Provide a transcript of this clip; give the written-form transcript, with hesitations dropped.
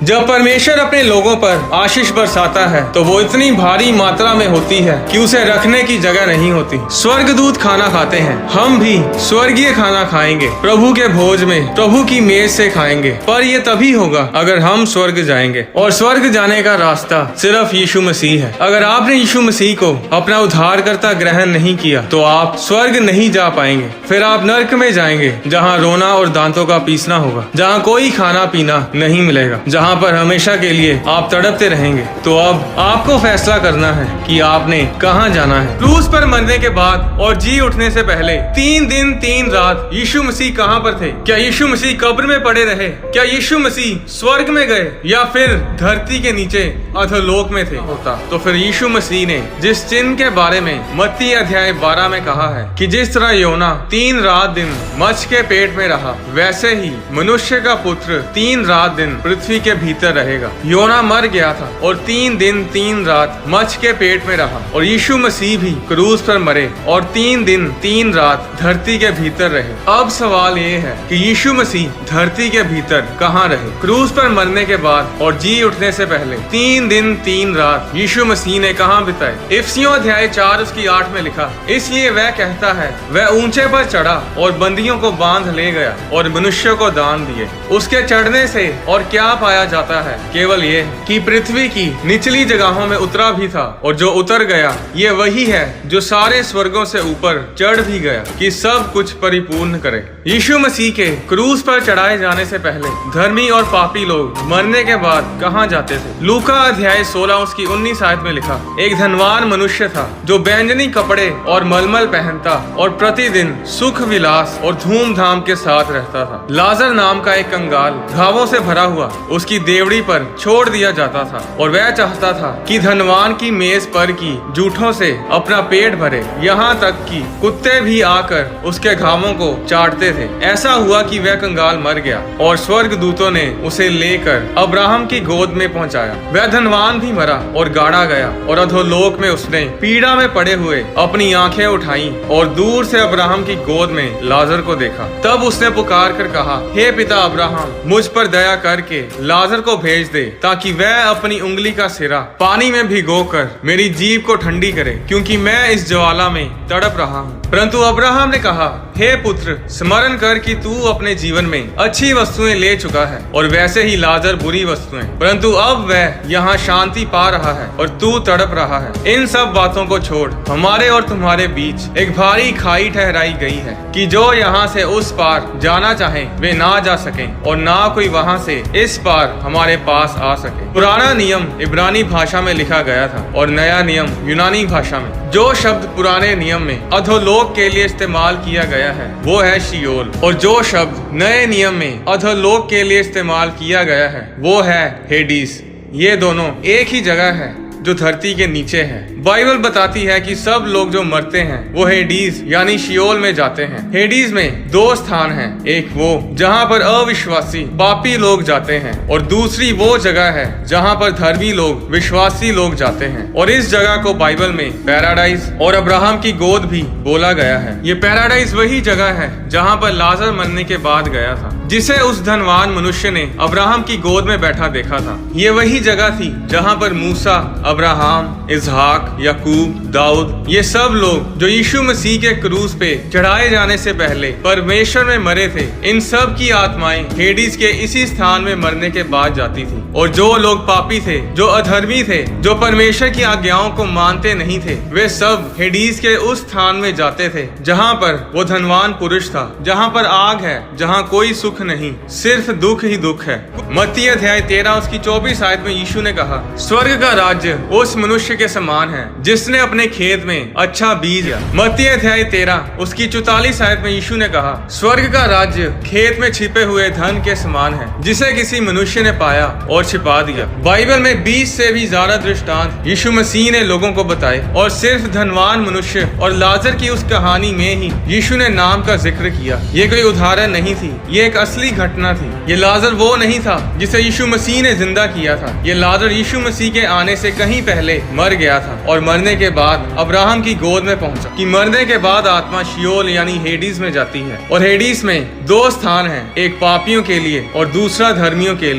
जब परमेश्वर अपने लोगों पर आशीष बरसाता है तो वो इतनी भारी मात्रा में होती है कि उसे रखने की जगह नहीं होती। स्वर्गदूत खाना खाते हैं, हम भी स्वर्गीय खाना खाएंगे, प्रभु के भोज में प्रभु की मेज से खाएंगे। पर ये तभी होगा अगर हम स्वर्ग जाएंगे, और स्वर्ग जाने का रास्ता सिर्फ यीशु मसीह है। अगर आपने यीशु मसीह को अपना उद्धारकर्ता ग्रहण नहीं किया तो आप स्वर्ग नहीं जा पाएंगे। फिर आप नरक में जाएंगे, जहाँ रोना और दांतों का पीसना होगा, जहाँ कोई खाना पीना नहीं मिलेगा, जहाँ पर हमेशा के लिए आप तड़पते रहेंगे। तो अब आपको फैसला करना है कि आपने कहाँ जाना है। क्रूस पर मरने के बाद और जी उठने से पहले 3 दिन 3 रात यीशु मसीह कहाँ पर थे? क्या यीशु मसीह कब्र में पड़े रहे? क्या यीशु मसीह स्वर्ग में गए या फिर धरती के नीचे अधोलोक में थे? होता तो फिर यीशु मसीह ने जिस चिन्ह के बारे में मत्ती अध्याय 12 में कहा है कि जिस तरह योना 3 रात दिन मत्स्य के पेट में रहा, वैसे ही मनुष्य का पुत्र 3 रात दिन पृथ्वी के भीतर रहेगा। योना मर गया था और 3 दिन 3 रात मत्स्य के पेट में रहा, और यीशु मसीह भी क्रूस पर मरे और 3 दिन 3 रात धरती के भीतर रहे। अब सवाल ये है कि यीशु मसीह धरती के भीतर कहाँ रहे? क्रूस पर मरने के बाद और जी उठने से पहले 3 दिन 3 रात यीशु मसीह ने कहाँ बिताए? इफिसियों अध्याय 4 उसकी 8 में लिखा, इसलिए वह कहता है, वह ऊंचे पर चढ़ा और बंदियों को बांध ले गया और मनुष्यों को दान दिए। उसके चढ़ने से और क्या पाया जाता है? केवल ये कि पृथ्वी की निचली जगहों में उतरा भी था, और जो उतर गया ये वही है जो सारे स्वर्गों से ऊपर चढ़ भी गया कि सब कुछ परिपूर्ण करे। यीशु मसीह के क्रूस पर चढ़ाए जाने से पहले धर्मी और पापी लोग मरने के बाद कहाँ जाते थे? लूका अध्याय 16 उसकी 19 आयत में लिखा, एक धनवान मनुष्य था जो बैंजनी कपड़े और मलमल पहनता और प्रतिदिन सुख विलास और धूमधाम के साथ रहता था। लाजर नाम का एक कंगाल घावों से भरा हुआ उसकी देवड़ी पर छोड़ दिया जाता था, और वह चाहता था कि धनवान की मेज पर की जूठों से अपना पेट भरे, यहाँ तक कि कुत्ते भी आकर उसके घावों को चाटते थे। ऐसा हुआ कि वह कंगाल मर गया और स्वर्गदूतों ने उसे लेकर अब्राहम की गोद में पहुंचाया। वह धनवान भी मरा और गाड़ा गया, और अधोलोक में उसने पीड़ा में पड़े हुए अपनी आंखें उठाई और दूर से अब्राहम की गोद में लाजर को देखा। तब उसने पुकार कर कहा, हे पिता अब्राहम, मुझ पर दया करके लाजर को भेज दे, ताकि वह अपनी उंगली का सिरा पानी में भिगोकर मेरी जीभ को ठंडी करे, क्योंकि मैं इस ज्वाला में तड़प रहा हूँ। परंतु अब्राहम ने कहा, हे पुत्र, स्मरण कर कि तू अपने जीवन में अच्छी वस्तुएं ले चुका है और वैसे ही लाजर बुरी वस्तुएं, परंतु अब वह यहाँ शांति पा रहा है और तू तड़प रहा है। इन सब बातों को छोड़ हमारे और तुम्हारे बीच एक भारी खाई ठहराई गई है कि जो यहाँ से उस पार जाना चाहे वे ना जा सके, और ना कोई वहाँ से इस पार हमारे पास आ सके। पुराना नियम इब्रानी भाषा में लिखा गया था और नया नियम यूनानी भाषा में। जो शब्द पुराने नियम में अधोलोक के लिए इस्तेमाल किया गया है वो है शियोल, और जो शब्द नए नियम में अधोलोक के लिए इस्तेमाल किया गया है वो है हेडीस। ये दोनों एक ही जगह है जो धरती के नीचे है। बाइबल बताती है कि सब लोग जो मरते हैं वो हेडीज यानी शियोल में जाते हैं। हेडीज में 2 स्थान हैं, एक वो जहाँ पर अविश्वासी पापी लोग जाते हैं, और दूसरी वो जगह है जहाँ पर धर्मी लोग विश्वासी लोग जाते हैं। और इस जगह को बाइबल में पैराडाइज और अब्राहम की गोद भी बोला गया है। ये पैराडाइज वही जगह है जहाँ पर लाजर मरने के बाद गया था, जिसे उस धनवान मनुष्य ने अब्राहम की गोद में बैठा देखा था। ये वही जगह थी जहाँ पर मूसा, अब्राहम, इसहाक, याकूब, दाऊद, ये सब लोग जो यीशु मसीह के क्रूस पे चढ़ाए जाने से पहले परमेश्वर में मरे थे, इन सब की आत्माएं हेडीज के इसी स्थान में मरने के बाद जाती थी। और जो लोग पापी थे, जो अधर्मी थे, जो परमेश्वर की आज्ञाओं को मानते नहीं थे, वे सब हेडीज के उस स्थान में जाते थे जहाँ पर वो धनवान पुरुष था, जहाँ पर आग है, जहाँ कोई सुख नहीं, सिर्फ दुख ही दुख है। मत्ती अध्याय 13 उसकी 24 आयत में यीशु ने कहा, स्वर्ग का राज्य उस मनुष्य के समान है जिसने अपने खेत में अच्छा बीज या। मत्ती अध्याय 13 उसकी 44 आयत में यीशु ने कहा, स्वर्ग का राज्य खेत में छिपे हुए धन के समान है जिसे किसी मनुष्य ने पाया और छिपा दिया। बाइबल में 20 से भी ज्यादा दृष्टांत यीशु मसीह ने लोगों को बताए, और सिर्फ धनवान मनुष्य और लाजर की उस कहानी में ही यीशु ने नाम का जिक्र किया। ये कोई उदाहरण नहीं थी, ये एक असली घटना थी। ये लाजर वो नहीं था जिसे यीशु मसीह ने जिंदा किया था। ये लाजर यीशु मसीह के आने से कहीं पहले मर गया था और मरने के बाद अब्राहम की गोद में पहुंचा। कि मरने के बाद आत्मा शियोल यानी हेडीज में जाती है, और हेडीज में 2 स्थान हैं, एक पापियों के लिए और दूसरा धर्मियों के लिए।